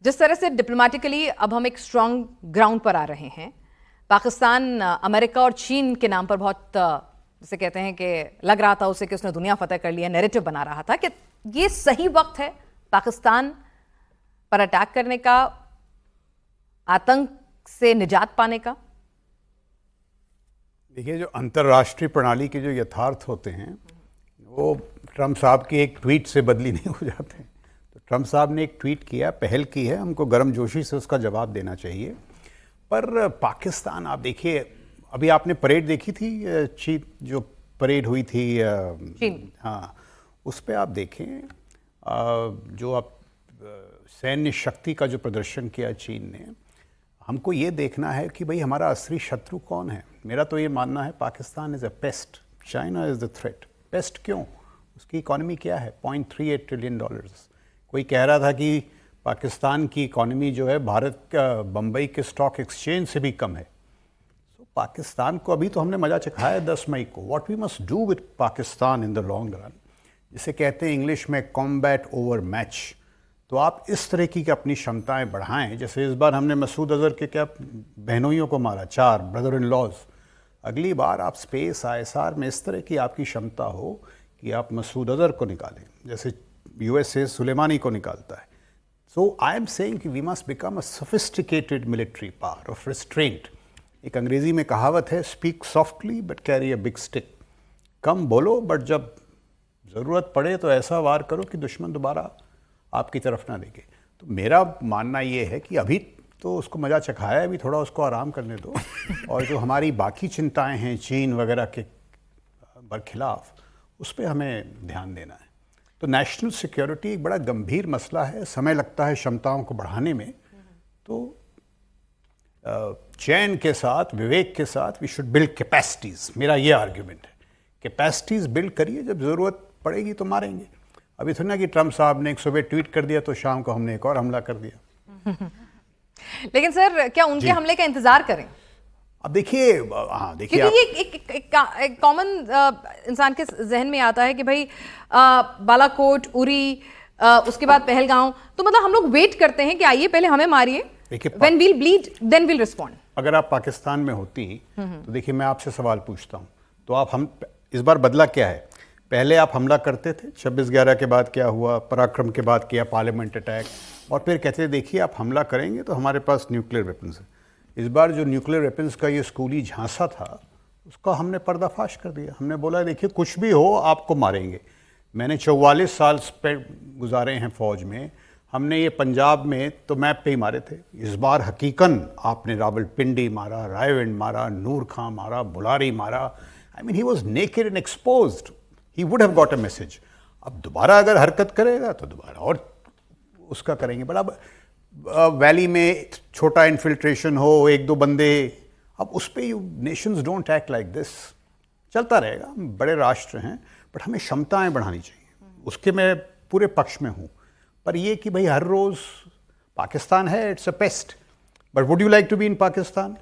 जिस तरह से डिप्लोमेटिकली अब हम एक स्ट्रांग ग्राउंड पर आ रहे हैं, पाकिस्तान अमेरिका और चीन के नाम पर बहुत जैसे कहते हैं कि लग रहा था उसे कि उसने दुनिया फतेह कर लिया, नैरेटिव बना रहा था कि ये सही वक्त है पाकिस्तान पर अटैक करने का, आतंक से निजात पाने का। देखिए, जो अंतर्राष्ट्रीय प्रणाली के जो यथार्थ होते हैं वो ट्रंप साहब के एक ट्वीट से बदली नहीं हो जाते हैं। तो ट्रंप साहब ने एक ट्वीट किया, पहल की है, हमको गर्मजोशी से उसका जवाब देना चाहिए। पर पाकिस्तान, आप देखिए, अभी आपने परेड देखी थी, चीन जो परेड हुई थी चीन, हाँ, उस पर आप देखें जो आप सैन्य शक्ति का जो प्रदर्शन किया चीन ने, हमको ये देखना है कि भाई हमारा असली शत्रु कौन है। मेरा तो ये मानना है Pakistan is a paste, China is the threat. Paste क्यों? उसकी इकॉनमी क्या है? $0.38 ट्रिलियन। कोई कह रहा था कि पाकिस्तान की इकॉनमी जो है भारत का बम्बई के स्टॉक एक्सचेंज से भी कम है। तो पाकिस्तान को अभी तो हमने मजा चखाया 10 मई को। What we must do with Pakistan in the long run, जिसे कहते हैं इंग्लिश में कॉम्बैट ओवर मैच। तो आप इस तरह की अपनी क्षमताएं बढ़ाएं। जैसे इस बार हमने मसूद अजहर के क्या बहनोइयों को मारा, 4 ब्रदर इन लॉज। अगली बार आप स्पेस ISR में इस तरह की आपकी क्षमता हो कि आप मसूद अजहर को निकालें, जैसे USA सुलेमानी को निकालता है। सो आई एम सेइंग कि we must become a sophisticated military power of restraint. एक अंग्रेजी में कहावत है, speak softly but carry a big stick. कम बोलो बट जब ज़रूरत पड़े तो ऐसा वार करो कि दुश्मन दोबारा आपकी तरफ ना देखे। तो मेरा मानना ये है कि अभी तो उसको मज़ा चखाया है, अभी थोड़ा उसको आराम करने दो। और जो हमारी बाकी चिंताएं हैं चीन वगैरह के बरखिलाफ़, उस पर हमें ध्यान देना है। तो नेशनल सिक्योरिटी एक बड़ा गंभीर मसला है, समय लगता है क्षमताओं को बढ़ाने में। तो चैन के साथ, विवेक के साथ वी शुड बिल्ड कैपेसिटीज़। मेरा ये आर्ग्यूमेंट है, कैपेसिटीज़ बिल्ड करिए, जब ज़रूरत पड़ेगी तो मारेंगे। अभी थोड़ा ना कि ट्रंप साहब ने एक सुबह ट्वीट कर दिया तो शाम को हमने एक और हमला कर दिया। लेकिन सर, क्या उनके हमले का इंतजार करें? अब देखिए, हाँ देखिए, क्योंकि ये एक कॉमन इंसान के जहन में आता है कि भाई बालाकोट, उरी, उसके बाद पहलगांव, तो मतलब हम लोग वेट करते हैं कि आइए पहले हमें मारिए, when we'll bleed then we'll respond. अगर आप पाकिस्तान में होती तो देखिए, मैं आपसे सवाल पूछता हूँ, तो आप हम इस बार बदला क्या है? पहले आप हमला करते थे, 26/11 के बाद क्या हुआ, पराक्रम के बाद किया पार्लियामेंट अटैक, और फिर कहते थे देखिए आप हमला करेंगे तो हमारे पास न्यूक्लियर वेपन्स है। इस बार जो न्यूक्लियर वेपन्स का ये स्कूली झांसा था, उसका हमने पर्दाफाश कर दिया। हमने बोला देखिए कुछ भी हो आपको मारेंगे। मैंने 44 साल गुजारे हैं फ़ौज में, हमने ये पंजाब में तो मैप पे ही मारे थे। इस बार हकीकन आपने रावलपिंडी मारा, रायविंड मारा, नूर खां मारा, बुलारी मारा। I mean he was naked and exposed, he would have got a message. अब दोबारा अगर हरकत करेगा तो दोबारा और उसका करेंगे। बट अब वैली में छोटा इन्फिल्ट्रेशन हो, 1-2 बंदे, अब उस पर you Nations don't act like this. चलता रहेगा, हम बड़े राष्ट्र हैं, बट हमें क्षमताएं बढ़ानी चाहिए, उसके मैं पूरे पक्ष में हूँ। पर ये कि भाई हर रोज़ पाकिस्तान है, it's a pest, but would you like to be in Pakistan?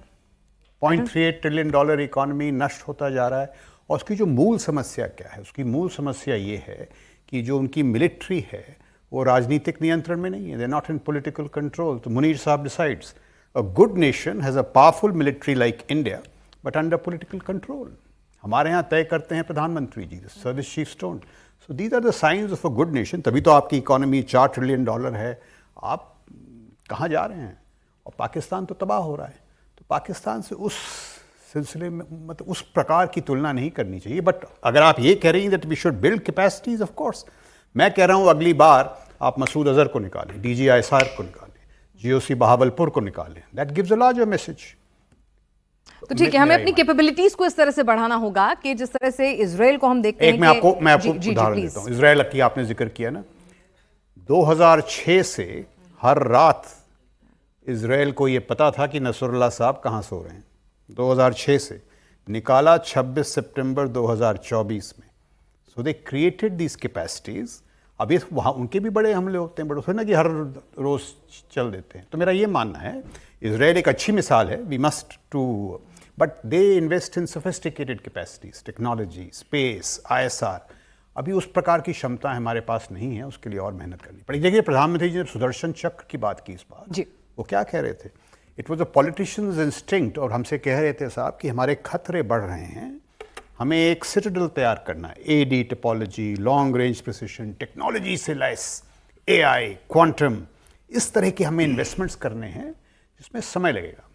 $0.38 trillion economy नष्ट होता जा रहा है। और उसकी जो मूल समस्या क्या है? उसकी मूल समस्या ये है कि जो उनकी मिलिट्री है वो राजनीतिक नियंत्रण में नहीं है, they not in political control. तो मुनीर साहब decides, a good nation has a powerful military like India but under political control. हमारे यहाँ तय करते हैं प्रधानमंत्री ji, service chiefs don't. So these are the science of a good nation. तभी तो आपकी इकोनॉमी $4 ट्रिलियन है। आप कहाँ जा रहे हैं? और पाकिस्तान तो तबाह हो रहा है। तो पाकिस्तान से उस सिलसिले में मतलब उस प्रकार की तुलना नहीं करनी चाहिए। बट अगर आप ये कह रही हैं that we should build capacities, of course मैं कह रहा हूँ अगली बार आप मसूद अजहर को निकालें, DG ISR को निकालें, GOC बहावलपुर को निकालें। That gives a larger message. तो ठीक है, हमें अपनी कैपेबिलिटीज को इस तरह से बढ़ाना होगा कि जिस तरह से इजराइल को हम देखते हैं। मैं आपको उदाहरण देता हूँ। इजराइल की आपने जिक्र किया ना, 2006 से हर रात इजराइल को ये पता था कि नसरुल्लाह साहब कहाँ सो रहे हैं। 2006 से निकाला 26 सितंबर 2024 में। सो दे क्रिएटेड दिस कैपेसिटीज। अभी वहाँ उनके भी बड़े हमले होते हैं, बट उसमें ना कि हर रोज़ चल देते हैं। तो मेरा ये मानना है इजराइल एक अच्छी मिसाल है, we must too, but they invest in sophisticated capacities, technology, space, ISR। अभी उस प्रकार की क्षमता हमारे पास नहीं है, उसके लिए और मेहनत करनी पड़ेगी। देखिए, प्रधानमंत्री जी ने सुदर्शन चक्र की बात की इस बार, जी, वो क्या कह रहे थे? It was a politicians instinct, और हमसे कह रहे थे साहब कि हमारे खतरे बढ़ रहे हैं, हमें एक सिटाडेल तैयार करना है, AD topology, long range precision, technology से लैस एआई, क्वांटम, इस तरह के हमें इन्वेस्टमेंट्स करने हैं जिसमें समय लगेगा।